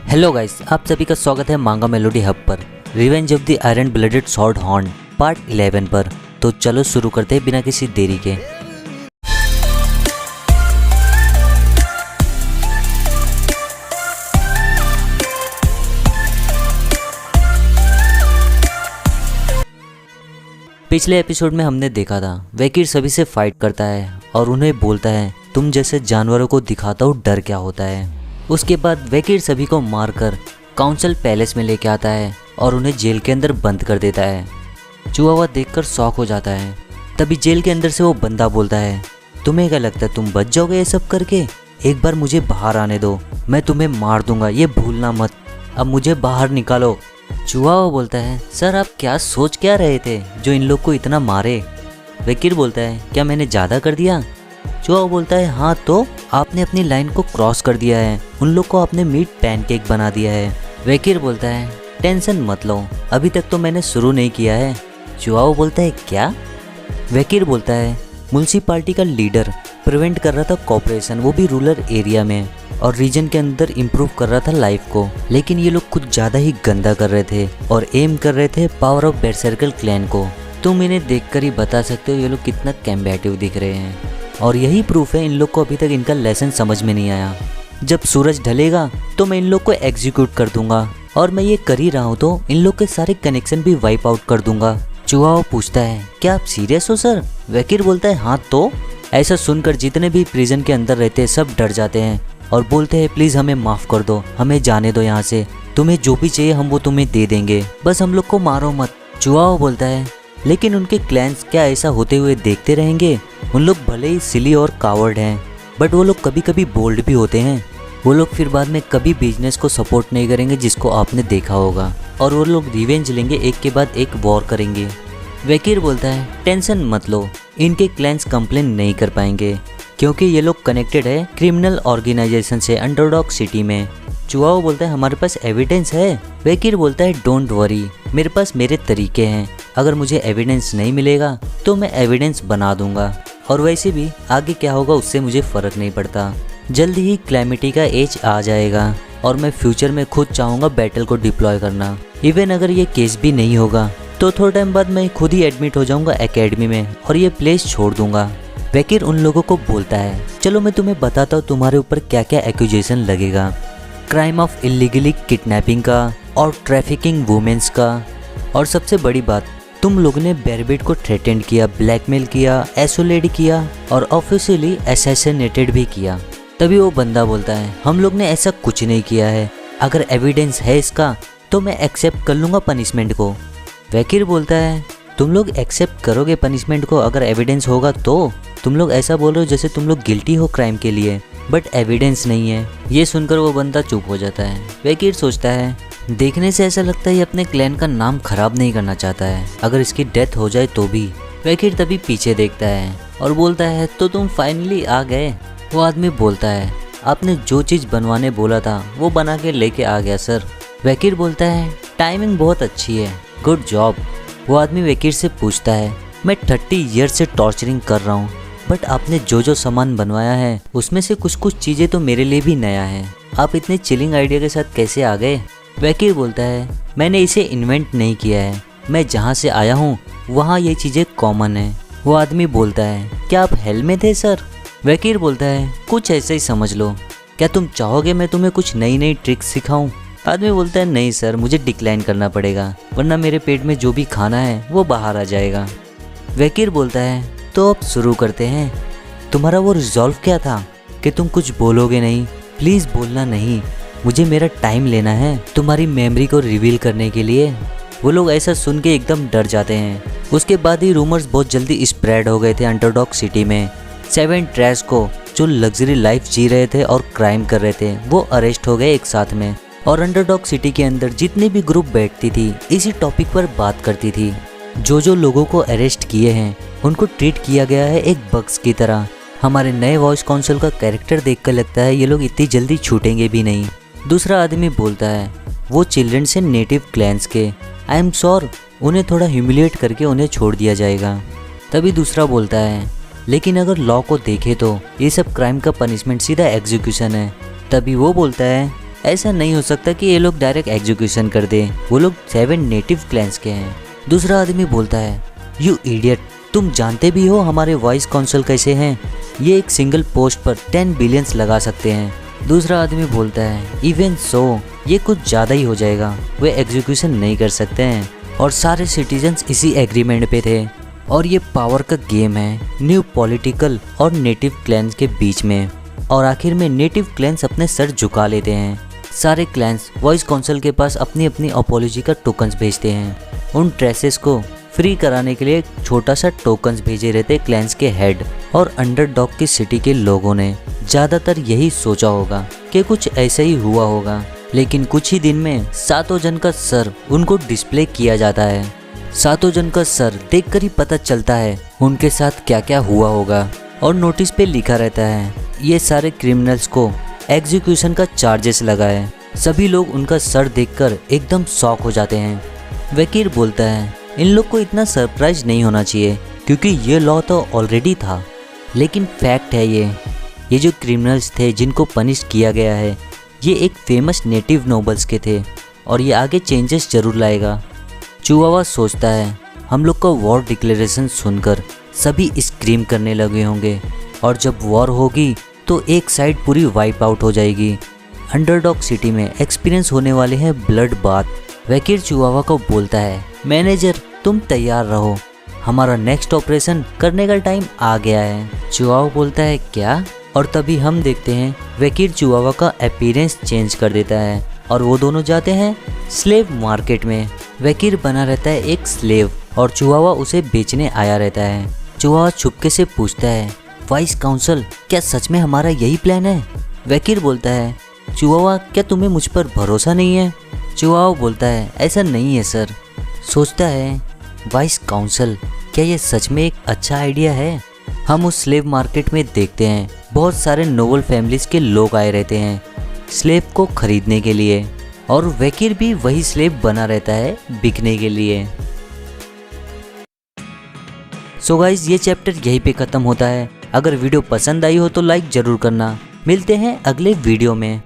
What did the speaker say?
Hello guys, आप सभी का स्वागत है मांगा मेलोडी हब पर revenge of the iron blooded sword horn part 11 पर। तो चलो शुरू करते हैं बिना किसी देरी के। पिछले एपिसोड में हमने देखा था वैकिर सभी से फाइट करता है और उन्हें बोलता है तुम जैसे जानवरों को दिखाता हूँ डर क्या होता है। उसके बाद वैकिर सभी को मारकर काउंसिल पैलेस में लेके आता है और उन्हें जेल के अंदर बंद कर देता है। चिहुआहुआ देखकर शॉक हो जाता है। तभी जेल के अंदर से वो बंदा बोलता है तुम्हें क्या लगता है तुम बच जाओगे ये सब करके? एक बार मुझे बाहर आने दो, मैं तुम्हें मार दूंगा, ये भूलना मत। अब मुझे बाहर निकालो। चिहुआहुआ बोलता है सर आप क्या सोच क्या रहे थे जो इन लोग को इतना मारे? वैकिर बोलता है क्या मैंने ज़्यादा कर दिया? चिहुआहुआ बोलता है हाँ तो आपने अपनी लाइन को क्रॉस कर दिया है, उन लोग को आपने मीट पैनकेक बना दिया है। वैकिर बोलता है टेंशन मत लो, अभी तक तो मैंने शुरू नहीं किया है। चिहुआहुआ बोलता है क्या? वैकिर बोलता है म्युनिसिपैलिटी का लीडर प्रिवेंट कर रहा था कॉपरेशन, वो भी रूरल एरिया में, और रीजन के अंदर इम्प्रूव कर रहा था लाइफ को, लेकिन ये लोग कुछ ज़्यादा ही गंदा कर रहे थे और एम कर रहे थे पावर ऑफ बेरसर्कल क्लैन को। तुम इन्हें देखकर ही बता सकते हो ये लोग कितना कॉम्बैटिव दिख रहे हैं, और यही प्रूफ है इन लोग को अभी तक इनका लेसन समझ में नहीं आया। जब सूरज ढलेगा तो मैं इन लोग को एग्जीक्यूट कर दूंगा, और मैं ये कर ही रहा हूँ तो इन लोग के सारे कनेक्शन भी वाइप आउट कर दूंगा। चिहुआहुआ पूछता है क्या आप सीरियस हो सर? वैकिर बोलता है हाँ तो। ऐसा सुनकर जितने भी प्रिजन के अंदर रहते हैं सब डर जाते हैं और बोलते हैं प्लीज़ हमें माफ़ कर दो, हमें जाने दो यहाँ से, तुम्हें जो भी चाहिए हम वो तुम्हें दे देंगे, बस हम लोग को मारो मत। चिहुआहुआ बोलता है लेकिन उनके क्लैंस क्या ऐसा होते हुए देखते रहेंगे? उन लोग भले ही सिली और कावर्ड हैं, बट वो लोग कभी कभी बोल्ड भी होते हैं। वो लोग फिर बाद में कभी बिजनेस को सपोर्ट नहीं करेंगे जिसको आपने देखा होगा, और वो लोग रिवेंज लेंगे, एक के बाद एक वॉर करेंगे। वैकिर बोलता है टेंशन मत लो, इनके क्लैंस कंप्लेन नहीं कर पाएंगे क्योंकि ये लोग कनेक्टेड है क्रिमिनल ऑर्गेनाइजेशन से अंडरडॉग सिटी में। चिहुआहुआ बोलता है हमारे पास एविडेंस है। वैकिर बोलता है डोंट वरी, मेरे पास मेरे तरीके हैं, अगर मुझे एविडेंस नहीं मिलेगा तो मैं एविडेंस बना दूंगा, और वैसे भी आगे क्या होगा उससे मुझे फ़र्क नहीं पड़ता। जल्दी ही क्लैमिटी का एज आ जाएगा और मैं फ्यूचर में खुद चाहूँगा बैटल को डिप्लॉय करना। इवन अगर ये केस भी नहीं होगा तो थोड़ा टाइम बाद मैं खुद ही एडमिट हो जाऊँगा एकेडमी में और ये प्लेस छोड़ दूँगा। वैकिर उन लोगों को बोलता है चलो मैं तुम्हें बताता हूँ तुम्हारे ऊपर क्या क्या एक्यूजेशन लगेगा। क्राइम ऑफ इलीगली किडनैपिंग का और ट्रैफिकिंग वुमेन्स का, और सबसे बड़ी बात तुम लोगों ने बेरबिट को थ्रेटेंड किया, ब्लैकमेल किया, एसोलेट किया और ऑफिशियली असैसिनेटेड भी किया। तभी वो बंदा बोलता है हम लोग ने ऐसा कुछ नहीं किया है, अगर एविडेंस है इसका तो मैं एक्सेप्ट कर लूँगा पनिशमेंट को। वैकिर बोलता है तुम लोग एक्सेप्ट करोगे पनिशमेंट को अगर एविडेंस होगा तो? तुम लोग ऐसा बोल रहे हो जैसे तुम लोग गिल्टी हो क्राइम के लिए, बट एविडेंस नहीं है। ये सुनकर वो बंदा चुप हो जाता है। वैकिर सोचता है देखने से ऐसा लगता है ये अपने क्लैन का नाम खराब नहीं करना चाहता है, अगर इसकी डेथ हो जाए तो भी। वैकिर तभी पीछे देखता है और बोलता है तो तुम फाइनली आ गए। वो आदमी बोलता है आपने जो चीज़ बनवाने बोला था वो बना के लेके आ गया सर। वैकिर बोलता है टाइमिंग बहुत अच्छी है, गुड जॉब। वो आदमी वैकिर से पूछता है मैं 30 ईयर से टॉर्चरिंग कर रहा हूँ, बट आपने जो जो सामान बनवाया है उसमें से कुछ कुछ चीज़ें तो मेरे लिए भी नया है, आप इतने चिलिंग आइडिया के साथ कैसे आ गए? वैकिर बोलता है मैंने इसे इन्वेंट नहीं किया है, मैं जहाँ से आया हूँ वहाँ ये चीज़ें कॉमन है। वो आदमी बोलता है क्या आप हेल में थे सर? वैकिर बोलता है कुछ ऐसे ही समझ लो, क्या तुम चाहोगे मैं तुम्हें कुछ नई नई ट्रिक्स सिखाऊं? आदमी बोलता है नहीं सर, मुझे डिक्लाइन करना पड़ेगा वरना मेरे पेट में जो भी खाना है वो बाहर आ जाएगा। वैकिर बोलता है तो अब शुरू करते हैं, तुम्हारा वो रिजॉल्व क्या था कि तुम कुछ बोलोगे नहीं? प्लीज़ बोलना नहीं, मुझे मेरा टाइम लेना है तुम्हारी मेमोरी को रिवील करने के लिए। वो लोग ऐसा सुन के एकदम डर जाते हैं। उसके बाद ही रूमर्स बहुत जल्दी स्प्रेड हो गए थे अंडरडॉग सिटी में। 7 ट्रैश को जो लग्जरी लाइफ जी रहे थे और क्राइम कर रहे थे वो अरेस्ट हो गए एक साथ में, और अंडरडॉग सिटी के अंदर जितनी भी ग्रुप बैठती थी इसी टॉपिक पर बात करती थी। जो लोगों को अरेस्ट किए हैं उनको ट्रीट किया गया है एक बग्स की तरह। हमारे नए वॉइस काउंसिल का कैरेक्टर देखकर लगता है ये लोग इतनी जल्दी छूटेंगे भी नहीं। दूसरा आदमी बोलता है वो चिल्ड्रन से नेटिव क्लैंस के, आई एम श्योर उन्हें थोड़ा ह्यूमिलिएट करके उन्हें छोड़ दिया जाएगा। तभी दूसरा बोलता है लेकिन अगर लॉ को देखें तो ये सब क्राइम का पनिशमेंट सीधा एग्जीक्यूशन है। तभी वो बोलता है ऐसा नहीं हो सकता कि ये लोग डायरेक्ट एग्जीक्यूशन कर दें, वो लोग 7 नेटिव क्लैंस के हैं। दूसरा आदमी बोलता है, यू इडियट, तुम जानते भी हो हमारे वाइस काउंसिल कैसे हैं, ये एक सिंगल पोस्ट पर 10 बिलियंस लगा सकते हैं। दूसरा आदमी बोलता है, इवन सो, ये कुछ ज़्यादा ही हो जाएगा, वे एग्जीक्यूशन नहीं कर सकते हैं। और सारे सिटीजन्स इसी एग्रीमेंट पे थे और ये पावर का गेम है न्यू पॉलिटिकल और नेटिव क्लैंस के बीच में। और आखिर में नेटिव क्लैंस अपने सर झुका लेते हैं। सारे क्लैंस वॉइस काउंसिल के पास अपनी अपनी अपॉलॉजी का टोकन्स भेजते हैं। उन ट्रेसेस को फ्री कराने के लिए एक छोटा सा टोकन्स भेजे रहते क्लैंस के हेड और अंडरडॉग की सिटी के लोगों ने। ज़्यादातर यही सोचा होगा कि कुछ ऐसा ही हुआ होगा, लेकिन कुछ ही दिन में 7 जन का सर उनको डिस्प्ले किया जाता है। 7 जन का सर देखकर ही पता चलता है उनके साथ क्या क्या हुआ होगा। और नोटिस पे लिखा रहता है, ये सारे क्रिमिनल्स को एग्जीक्यूशन का चार्जेस लगा है। सभी लोग उनका सर देखकर एकदम शॉक हो जाते हैं। वकील बोलता है, इन लोग को इतना सरप्राइज नहीं होना चाहिए क्योंकि ये लॉ तो ऑलरेडी था। लेकिन फैक्ट है ये जो क्रिमिनल्स थे जिनको पनिश किया गया है, ये एक फेमस नेटिव नोबल्स के थे और ये आगे चेंजेस जरूर लाएगा। चिहुआहुआ सोचता है, हम लोग का वॉर डिक्लेरेशन सुनकर सभी स्क्रीम करने लगे होंगे और जब वॉर होगी तो एक साइड पूरी वाइप आउट हो जाएगी। अंडरडॉग सिटी में एक्सपीरियंस होने वाले हैं ब्लड बाथ। वकील चिहुआहुआ को बोलता है, मैनेजर तुम तैयार रहो, हमारा नेक्स्ट ऑपरेशन करने का टाइम आ गया है। चिहुआहुआ बोलता है, क्या? और तभी हम देखते हैं वकील चिहुआहुआ का अपीयरेंस चेंज कर देता है और वो दोनों जाते हैं स्लेव मार्केट में। वकील बना रहता है एक स्लेव और चिहुआहुआ उसे बेचने आया रहता है। चिहुआहुआ चुपके से पूछता है, वाइस काउंसिल क्या सच में हमारा यही प्लान है? वकील बोलता है, चिहुआहुआ क्या तुम्हें मुझ पर भरोसा नहीं है? चिहुआहुआ बोलता है, ऐसा नहीं है सर। सोचता है, वाइस काउंसिल क्या ये सच में एक अच्छा आइडिया है? हम उस स्लेव मार्केट में देखते हैं बहुत सारे नोबल फैमिलीज के लोग आए रहते हैं स्लेव को खरीदने के लिए और वकील भी वही स्लेव बना रहता है बिकने के लिए। सो गाइस, ये चैप्टर यहीं पे ख़त्म होता है। अगर वीडियो पसंद आई हो तो लाइक ज़रूर करना। मिलते हैं अगले वीडियो में।